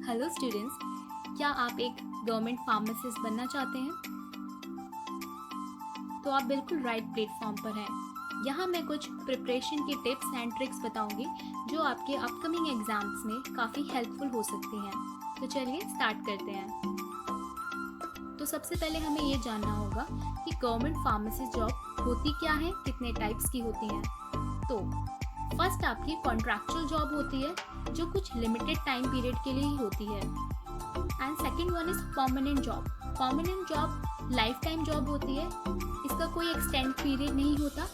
Hello students, क्या आप एक गवर्नमेंट फार्मासिस्ट बनना चाहते हैं? तो आप बिल्कुल राइट प्लेटफॉर्म पर हैं। यहाँ मैं कुछ प्रिपरेशन की टिप्स एंड ट्रिक्स बताऊंगी जो आपके अपकमिंग एग्जाम्स में काफ़ी हेल्पफुल हो सकती हैं। तो चलिए स्टार्ट करते हैं। तो सबसे पहले हमें ये जानना होगा कि गवर्नमेंट फार्मासिस्ट जॉब होती क्या है, कितने टाइप्स की होती हैं। तो फर्स्ट आपकी कॉन्ट्रैक्चुअल जॉब होती है जो कुछ लिमिटेड टाइम पीरियड के लिए ही होती है। And second one is permanent job. Permanent job life time job होती है, इसका कोई एक्सटेंड पीरियड नहीं होता,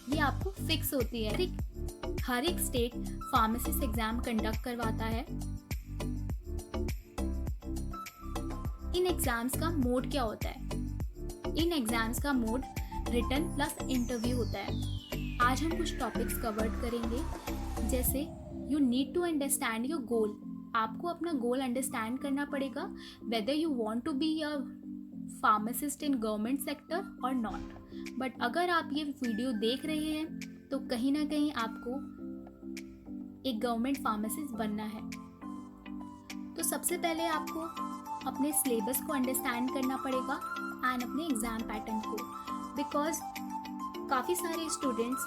ये आपको फिक्स होती है। हर एक स्टेट फार्मासिस्ट एग्जाम कंडक्ट करवाता है। इन एग्जाम्स का मोड क्या होता है? इन एग्जाम्स का मोड रिटन प्लस इंटरव्यू होता है। आज हम कुछ टॉपिक्स कवर करेंगे, जैसे you need to understand your goal. आपको अपना गोल अंडरस्टैंड करना पड़ेगा, whether you want to be a pharmacist in government sector और नॉट। बट अगर आप ये वीडियो देख रहे हैं तो कहीं ना कहीं आपको एक गवर्नमेंट फार्मासिस्ट बनना है। तो सबसे पहले आपको अपने सिलेबस को अंडरस्टैंड करना पड़ेगा एंड अपने एग्जाम पैटर्न को, बिकॉज काफ़ी सारे students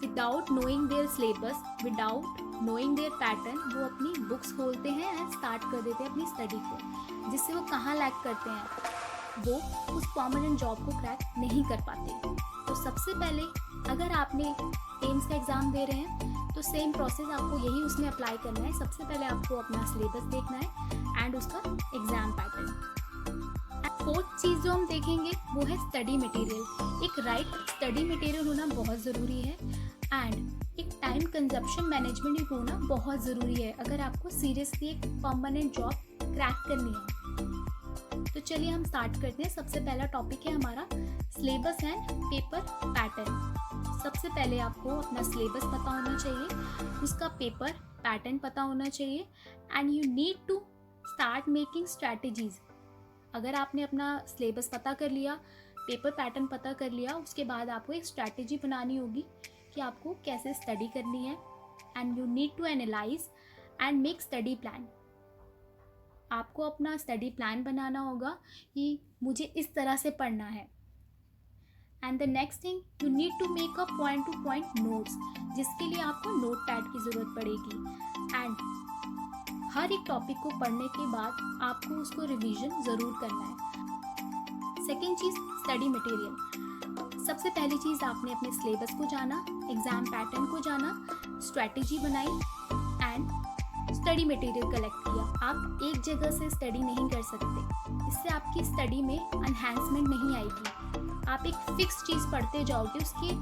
without knowing there syllabus, without knowing there pattern, वो अपनी बुक्स खोलते हैं एंड स्टार्ट कर देते हैं अपनी स्टडी को, जिससे वो कहाँ लैग करते हैं, वो उस परमानेंट जॉब को क्रैक नहीं कर पाते। तो सबसे पहले अगर आपने एम्स का एग्ज़ाम दे रहे हैं तो सेम प्रोसेस आपको यही उसमें अप्लाई करना है। सबसे पहले आपको अपना सिलेबस देखना है एंड उसका एग्ज़ाम पैटर्न। फोर्थ चीज़ जो हम देखेंगे वो है स्टडी मटेरियल। एक राइट स्टडी मटेरियल होना बहुत ज़रूरी है एंड एक टाइम कंजप्शन मैनेजमेंट भी होना बहुत ज़रूरी है अगर आपको सीरियसली एक परमानेंट जॉब क्रैक करनी है। तो चलिए हम स्टार्ट करते हैं। सबसे पहला टॉपिक है हमारा सिलेबस एंड पेपर पैटर्न। सबसे पहले आपको अपना सिलेबस पता होना चाहिए, उसका पेपर पैटर्न पता होना चाहिए and you need to start making strategies. अगर आपने अपना सिलेबस पता कर लिया, पेपर पैटर्न पता कर लिया, उसके बाद आपको एक स्ट्रैटेजी बनानी होगी कि आपको कैसे स्टडी करनी है and you need to analyse and make study plan. आपको अपना स्टडी प्लान बनाना होगा कि मुझे इस तरह से पढ़ना है। And the next thing, you need to make a point to point notes, जिसके लिए आपको नोट पैड की ज़रूरत पड़ेगी। एंड हर एक टॉपिक को पढ़ने के बाद आपको उसको रिवीजन ज़रूर करना है। सेकेंड चीज़, स्टडी मटेरियल। सबसे पहली चीज़ आपने अपने सिलेबस को जाना, एग्ज़ाम पैटर्न को जाना, स्ट्रैटेजी बनाई एंड स्टडी मटेरियल कलेक्ट किया। आप एक जगह से स्टडी नहीं कर सकते, इससे आपकी स्टडी में एनहांसमेंट नहीं आएगी। आप एक फिक्स चीज़ पढ़ते जाओगे, उसके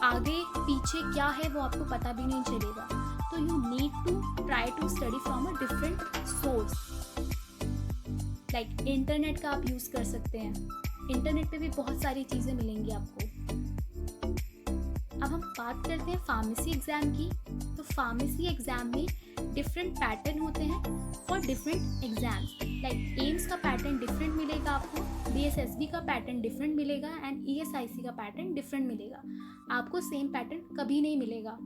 आगे पीछे क्या है वो आपको पता भी नहीं चलेगा। तो you need to try to study from a different source. Like internet का आप यूज़ कर सकते हैं, इंटरनेट पे भी बहुत सारी चीज़ें मिलेंगी आपको। अब हम बात करते हैं फार्मेसी एग्ज़ाम की। तो फार्मेसी एग्ज़ाम में डिफरेंट पैटर्न होते हैं for different exams. Like AIIMS का पैटर्न डिफरेंट मिलेगा आपको, बीएसएसबी का पैटर्न डिफरेंट मिलेगा एंड ईएसआईसी का पैटर्न डिफरेंट मिलेगा। आपको सेम पैटर्न कभी नहीं मिलेगा।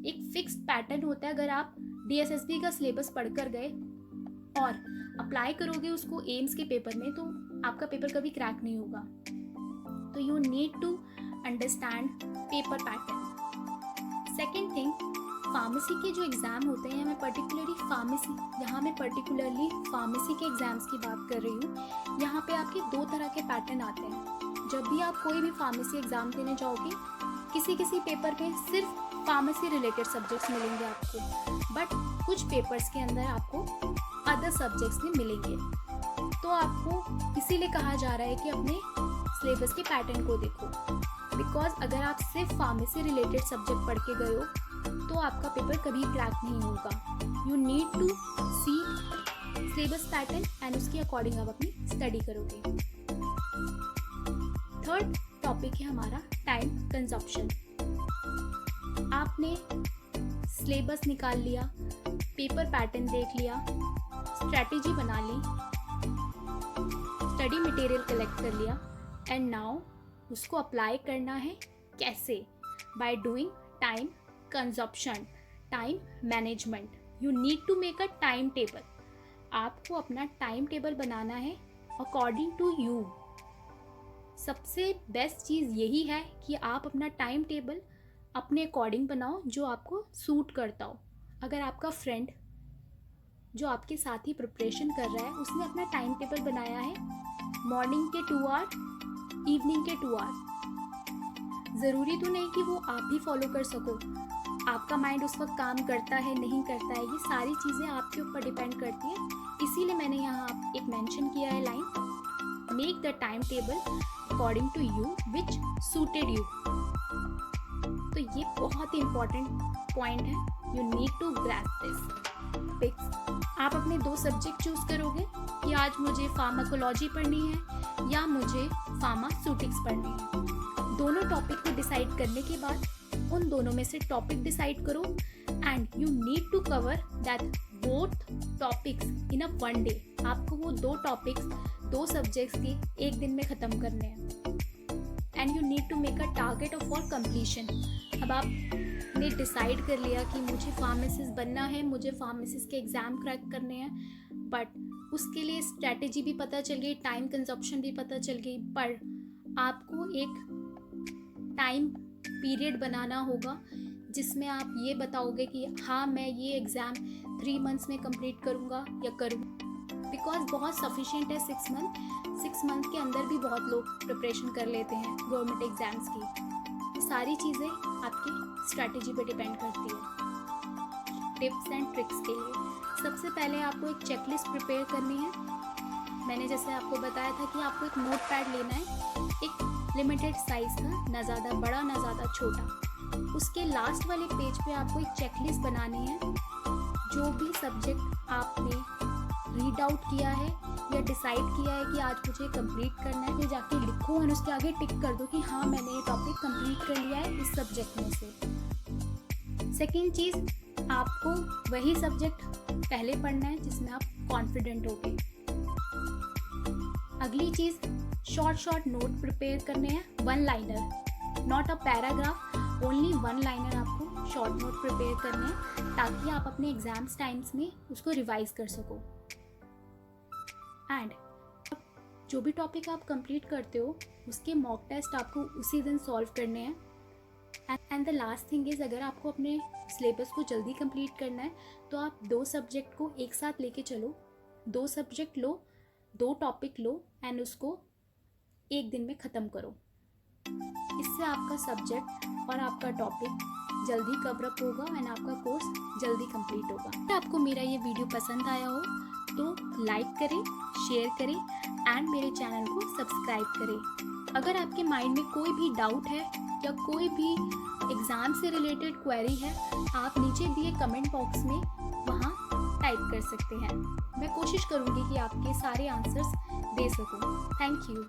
एक फिक्स्ड पैटर्न होता है। अगर आप डीएसएसबी का सिलेबस पढ़कर गए और अप्लाई करोगे उसको एम्स के पेपर में, तो आपका पेपर कभी क्रैक नहीं होगा। तो you need to understand paper pattern. Second thing, pharmacy के जो एग्ज़ाम होते हैं, मैं पर्टिकुलरली फार्मेसी के एग्ज़ाम्स की बात कर रही हूँ। यहाँ पे आपके दो तरह के पैटर्न आते हैं। जब भी आप कोई भी फार्मेसी एग्ज़ाम देने जाओगे, किसी किसी पेपर में सिर्फ फार्मेसी रिलेटेड सब्जेक्ट्स मिलेंगे आपको, बट कुछ पेपर्स के अंदर आपको अदर सब्जेक्ट्स भी मिलेंगे। तो आपको इसीलिए कहा जा रहा है कि अपने सिलेबस के पैटर्न को देखो, बिकॉज अगर आप सिर्फ फार्मेसी रिलेटेड सब्जेक्ट पढ़ के गए हो तो आपका पेपर कभी क्रैक नहीं होगा। You need to see syllabus pattern and उसके अकॉर्डिंग आप अपनी स्टडी करोगे। थर्ड टॉपिक है हमारा टाइम कंजप्शन। आपने सिलेबस निकाल लिया, पेपर पैटर्न देख लिया, स्ट्रैटेजी बना ली, स्टडी मटेरियल कलेक्ट कर लिया एंड नाउ उसको अप्लाई करना है। कैसे? By doing time consumption, time management. You need to make a timetable. आपको अपना टाइम टेबल बनाना है अकॉर्डिंग टू यू। सबसे बेस्ट चीज़ यही है कि आप अपना टाइम टेबल अपने अकॉर्डिंग बनाओ, जो आपको सूट करता हो। अगर आपका फ्रेंड जो आपके साथ ही प्रिपरेशन कर रहा है, उसने अपना टाइम टेबल बनाया है मॉर्निंग के 2 आवर, इवनिंग के 2 आवर, ज़रूरी तो नहीं कि वो आप ही फॉलो कर सको। आपका माइंड उस वक्त काम करता है नहीं करता है, ये सारी चीज़ें आपके ऊपर डिपेंड करती है। इसीलिए मैंने यहाँ एक मेंशन किया है line, make the time table according to you which suited you. तो ये बहुत ही इम्पॉर्टेंट पॉइंट है, you need to grasp this. Fix, आप अपने 2 सब्जेक्ट चूज करोगे कि आज मुझे फार्माकोलॉजी पढ़नी है या मुझे फार्मास्यूटिक्स पढ़नी है। दोनों टॉपिक को डिसाइड करने के बाद उन दोनों में से टॉपिक डिसाइड करो and you need to cover that both topics in a 1 day. आपको वो 2 टॉपिक्स 2 सब्जेक्ट्स के एक दिन में ख़त्म करने हैं and you need to make a target of for completion. अब आपने डिसाइड कर लिया कि मुझे फार्मासिस्ट बनना है, मुझे फार्मासिस्ट के एग्ज़ाम क्रैक करने हैं, बट उसके लिए स्ट्रैटेजी भी पता चल गई, टाइम कंजप्शन भी पता चल गई, पर आपको एक टाइम पीरियड बनाना होगा जिसमें आप ये बताओगे कि हाँ मैं ये एग्ज़ाम 3 मंथ्स में कंप्लीट करूँगा या करूँगा। बिकॉज बहुत सफिशिएंट है 6 मंथ। 6 मंथ के अंदर भी बहुत लोग प्रिपरेशन कर लेते हैं गवर्नमेंट एग्ज़ाम्स की। ये सारी चीज़ें आपकी स्ट्रैटेजी पे डिपेंड करती है। टिप्स एंड ट्रिक्स के लिए सबसे पहले आपको एक चेकलिस्ट प्रिपेयर करनी है। मैंने जैसे आपको बताया था कि आपको एक नोट पैड लेना है, एक लिमिटेड साइज़ का, ना ज़्यादा बड़ा ना ज़्यादा छोटा। उसके लास्ट वाले पेज पे आपको एक चेकलिस्ट बनानी है। जो भी सब्जेक्ट आपने रीड आउट किया है या डिसाइड किया है कि आज मुझे कंप्लीट करना है, फिर जाके लिखो और उसके आगे टिक कर दो कि हाँ मैंने ये टॉपिक कंप्लीट कर लिया है इस सब्जेक्ट में से। सेकेंड चीज़, आपको वही सब्जेक्ट पहले पढ़ना है जिसमें आप कॉन्फिडेंट हो गए। अगली चीज़, शॉर्ट नोट प्रिपेयर करने हैं, 1 liner, not a paragraph, only 1 liner आपको शॉर्ट नोट प्रिपेयर करने हैं ताकि आप अपने एग्जाम्स टाइम्स में उसको रिवाइज कर सको। एंड जो भी टॉपिक आप कंप्लीट करते हो उसके मॉक टेस्ट आपको उसी दिन सॉल्व करने हैं। And the last thing is, अगर आपको अपने सिलेबस को जल्दी कंप्लीट करना है तो आप 2 सब्जेक्ट को एक साथ लेके चलो। 2 subject low, 2 topic low and उसको एक दिन में ख़त्म करो। इससे आपका सब्जेक्ट और आपका टॉपिक जल्दी कवर अप होगा एंड आपका कोर्स जल्दी कंप्लीट होगा। अगर आपको मेरा ये वीडियो पसंद आया हो तो लाइक करें, शेयर करें एंड मेरे चैनल को सब्सक्राइब करें। अगर आपके माइंड में कोई भी डाउट है या कोई भी एग्ज़ाम से रिलेटेड क्वेरी है, आप नीचे दिए कमेंट बॉक्स में वहाँ टाइप कर सकते हैं। मैं कोशिश करूँगी कि आपके सारे आंसर्स दे सकूँ। Thank you.